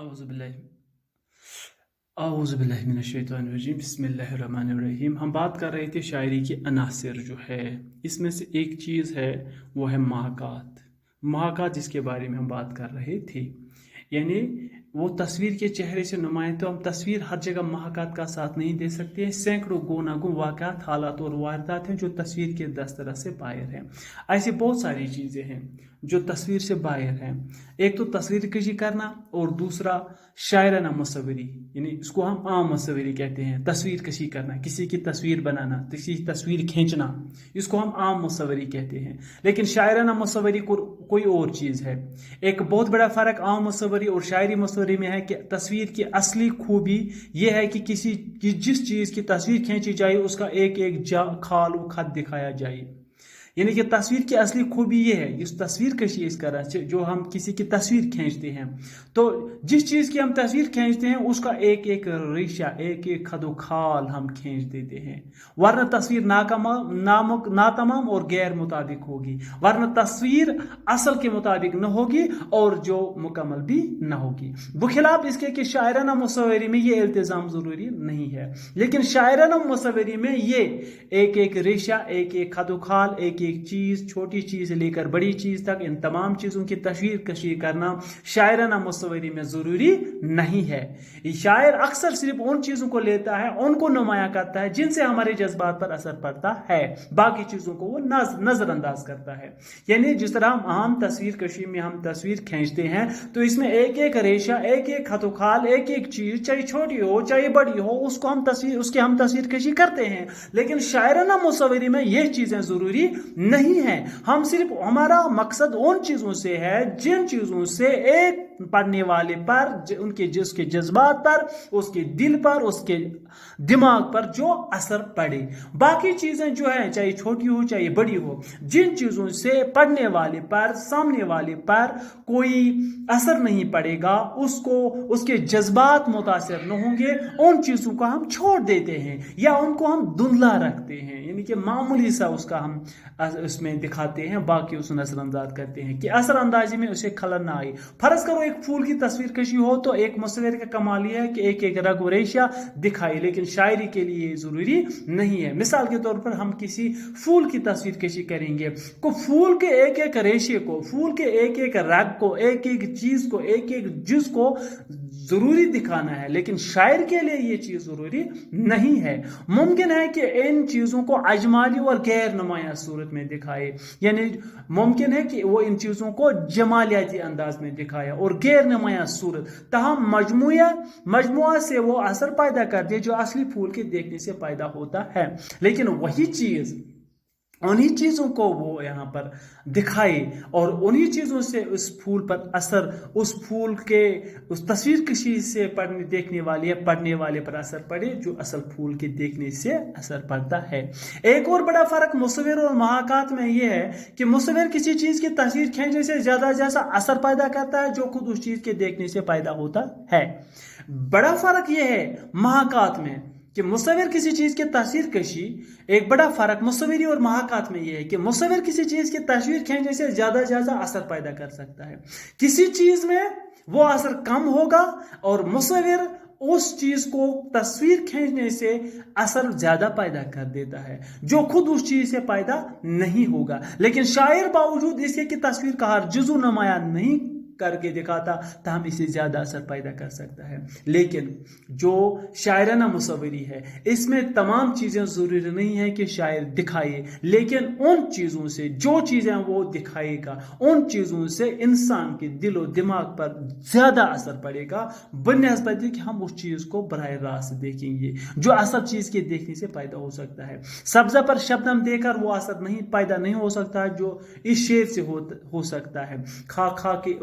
आऊज़ुबिल्लाहिमिनश्शैतानिर्रजीम बिस्मिल्लाहिर्रहमानिर्रहीम। हम बात कर रहे थे शायरी के अनासिर जो है, इसमें से एक चीज़ है वो है महाकात। महाकात जिसके बारे में हम बात कर रहे थे, यानी वो तस्वीर के चेहरे से नुमाया। तो हम तस्वीर हर जगह महाकात का साथ नहीं दे सकते हैं। सैकड़ों गुनागुन वाक़यात, हालात और वारदात हैं जो तस्वीर के दस्तरस से बाहर हैं। ऐसी बहुत सारी चीज़ें हैं जो तस्वीर से बाहर हैं। एक तो तस्वीर कशी करना और दूसरा शायराना मुसव्वरी, यानी इसको हम आम मुसव्वरी कहते हैं। तस्वीर कशी करना, किसी की तस्वीर बनाना, किसी की तस्वीर खींचना, इसको हम आम मुसव्वरी कहते हैं। लेकिन शायराना मुसव्वरी कोई और चीज़ है। एक बहुत बड़ा फ़र्क आम मुसव्वरी और शायरी मुसव्वरी में है कि तस्वीर की असली खूबी यह है कि जिस चीज़ की तस्वीर खींची जाए उसका एक एक खाल व खत दिखाया जाए। यानी कि तस्वीर की असली खूबी ये है, इस तस्वीर कशी इस तरह से जो हम किसी की तस्वीर खींचते हैं, तो जिस चीज़ की हम तस्वीर खींचते हैं उसका एक एक रेशा, एक एक खदो खाल हम खींच देते हैं। वरना तस्वीर नातमाम और गैर मुताबिक होगी, वरना तस्वीर असल के मुताबिक न होगी और जो मुकम्मल भी न होगी। बखिलाफ इसके कि शायराना मुसव्वरी में ये इल्तिज़ाम ज़रूरी नहीं है, लेकिन शायराना मुसव्वरी में ये एक एक रेशा, एक एक खदो खाल, एक एक चीज, छोटी चीज से लेकर बड़ी चीज तक, इन तमाम चीजों की तस्वीर कशी करना शायराना मुसव्वरी में जरूरी नहीं है। शायर अक्सर सिर्फ उन चीजों को लेता है, उनको नुमाया करता है जिनसे हमारे जज्बात पर असर पड़ता है, बाकी चीजों को वो नजरअंदाज करता है। यानी जिस तरह हम आम तस्वीर कशी में हम तस्वीर खींचते हैं तो इसमें एक एक रेशा, एक एक खतोखाल, एक एक चीज, चाहे छोटी हो चाहे बड़ी हो, उसको हम तस्वीर कशी करते हैं। लेकिन शायराना मुसव्वरी में ये चीजें जरूरी नहीं है। हम सिर्फ, हमारा मकसद उन चीजों से है जिन चीजों से एक पढ़ने वाले पर, जिसके जज्बात पर, उसके दिल पर, उसके दिमाग पर जो असर पड़े। बाकी चीजें जो है, चाहे छोटी हो चाहे बड़ी हो, जिन चीजों से पढ़ने वाले पर, सामने वाले पर कोई असर नहीं पड़ेगा, उसके जज्बात मुतासिर न होंगे, उन चीजों को हम छोड़ देते हैं या उनको हम धुंधला रखते हैं, यानी कि मामूली सा उसका हम उसमें दिखाते हैं, बाकी उसे नजरअंदाज करते हैं कि असर अंदाजी में उसे खलल ना आए। फर्ज करो एक फूल की तस्वीर कशी हो तो एक मुसव्विर का कमाल यह है कि एक एक रग व रेशा दिखाए, लेकिन शायरी के लिए जरूरी नहीं है। मिसाल के तौर पर हम किसी फूल की तस्वीर कशी करेंगे को फूल के एक एक रेशे को, फूल के एक एक रग को, एक एक चीज को, एक एक जुज को जरूरी दिखाना है, लेकिन शायर के लिए ये चीज जरूरी नहीं है। मुमकिन है कि इन चीजों को अजमाली और गैर नुमाया सूरत में दिखाए, यानी मुमकिन है कि वो इन चीजों को जमालियाती अंदाज में दिखाया और गैर नुमाया सूरत, तहम मजमुआ से वो असर पैदा कर दे जो असली फूल के देखने से पैदा होता है। लेकिन वही चीज, उन्हीं चीजों को वो यहाँ पर दिखाए और उन्हीं चीजों से उस फूल पर असर, उस फूल के उस तस्वीर कशी से देखने वाले पर असर पड़े जो असल फूल के देखने से असर पड़ता है। एक और बड़ा फर्क मुसव्विर और महाकात में यह है कि मुसव्विर किसी चीज की तस्वीर खींचने से ज्यादा जैसा असर पैदा करता है जो खुद उस चीज के देखने से पैदा होता है। बड़ा फर्क यह है महाकात में कि मुसव्विर किसी चीज की तस्वीर कशी, एक बड़ा फर्क मुसव्विरी और महाकात में यह है कि मुसव्विर किसी चीज की तस्वीर खींचने से ज्यादा असर पैदा कर सकता है, किसी चीज में वो असर कम होगा, और मुसव्विर उस चीज को तस्वीर खींचने से असर ज्यादा पैदा कर देता है जो खुद उस चीज से पैदा नहीं होगा। लेकिन शायर बावजूद इसके कि तस्वीर का हर जुज़ू नुमाया नहीं करके दिखाता तो हम इसे ज्यादा असर पैदा कर सकता है। लेकिन जो शायराना मुसव्वरी है इसमें तमाम चीजें जरूरी नहीं है कि शायर दिखाए, लेकिन उन चीजों से, जो चीजें वो दिखाएगा, उन चीजों से इंसान के दिलो दिमाग पर ज्यादा असर पड़ेगा बनिस्बत कि हम उस चीज को बराह रास्त देखेंगे जो असल चीज के देखने से पैदा हो सकता है। सब्जा पर शबनम देकर वो असर पैदा नहीं हो सकता जो इस शेर से हो सकता है। खा खा के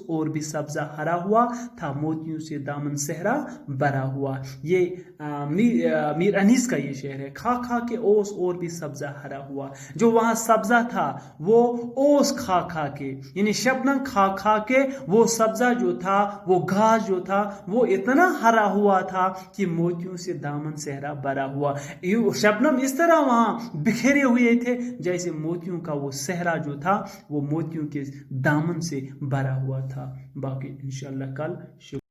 और भी सब्जा हरा हुआ था, मोतियों से दामन सहरा भरा हुआ। ये मीर अनीस का ये शेर है। खा खा के ओस और भी सब्जा हरा हुआ, जो वहां सब्जा था वो ओस खा खा के, यानी शबनम खा खा के वो सब्जा जो था, वो घास जो था वो इतना हरा हुआ था कि मोतियों से दामन सहरा भरा हुआ। शबनम इस तरह वहां बिखेरे हुए थे जैसे मोतियों का वो सहरा जो था वो मोतियों के दामन से भरा हुआ था। बाकी इंशाअल्लाह कल